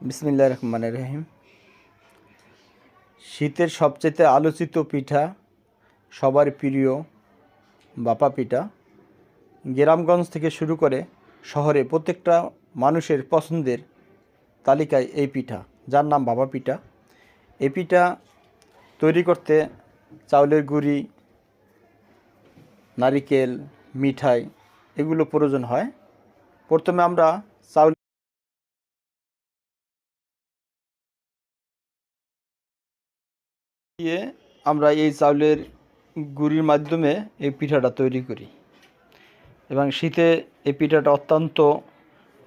বিসমিল্লাহির রহমানির রহিম। শীতের সবচেয়ে আলোচিত পিঠা, সবার প্রিয় ভাপা পিঠা। গ্রামগঞ্জ থেকে শুরু করে শহরে প্রত্যেকটা মানুষের পছন্দের তালিকায় এই পিঠা, যার নাম ভাপা পিঠা। এই পিঠা তৈরি করতে চাউলের গুঁড়ি, নারিকেল, মিঠাই এগুলো প্রয়োজন হয়। প্রথমে আমরা চাউল দিয়ে আমরা এই চাউলের গুঁড়ির মাধ্যমে এই পিঠাটা তৈরি করি এবং শীতে এই পিঠাটা অত্যন্ত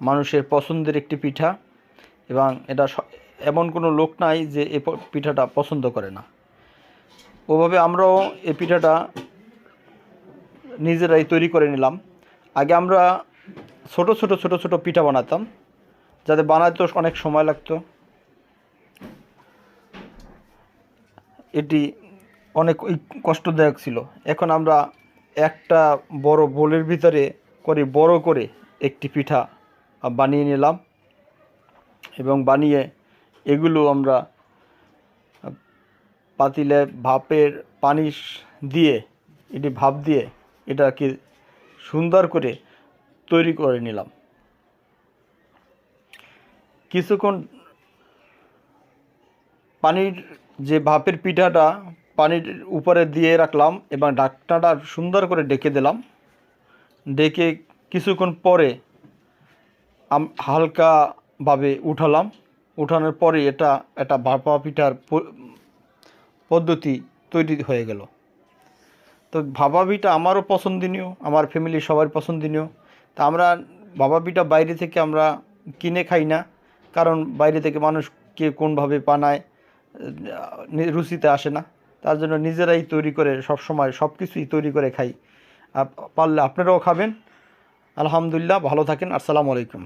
মানুষের পছন্দের একটি পিঠা এবং এটা এমন কোনো লোক নাই যে এই পিঠাটা পছন্দ করে না। ওভাবে আমরাও এই পিঠাটা নিজেরাই তৈরি করে নিলাম। আগে আমরা ছোট ছোট পিঠা বানাতাম, যাতে বানাতে অনেক সময় লাগতো। এটি অনেক কষ্টদায়ক ছিল। এখন আমরা একটা বড় বোলের ভিতরে বড় করে একটি পিঠা বানিয়ে নিলাম এবং বানিয়ে এগুলো আমরা পাতিলে ভাপের পানি দিয়ে ভাপ দিয়ে এটাকে সুন্দর করে তৈরি করে নিলাম। কিছুক্ষণ পানির যে ভাপের পিঠাটা পানির উপরে দিয়ে রাখলাম এবং ঢাকনাটা সুন্দর করে ঢেকে দিলাম। ঢেকে কিছুক্ষণ পরে হালকাভাবে উঠালাম। উঠানোর পরে এটা একটা ভাপা পিঠার পদ্ধতি তৈরি হয়ে গেল। তো ভাপা পিঠা আমারও পছন্দনীয়, আমার ফ্যামিলির সবার পছন্দনীয়। তা আমরা ভাপা পিঠা বাইরে থেকে আমরা কিনে খাই না, কারণ বাইরে থেকে মানুষ কে কোনভাবে বানায় রুচিতে আসে না। তার জন্য নিজেরাই তৈরি করে সবসময় সব কিছুই তৈরি করে খাই। পারলে আপনারাও খাবেন। আলহামদুলিল্লাহ, ভালো থাকেন। আসসালামু আলাইকুম।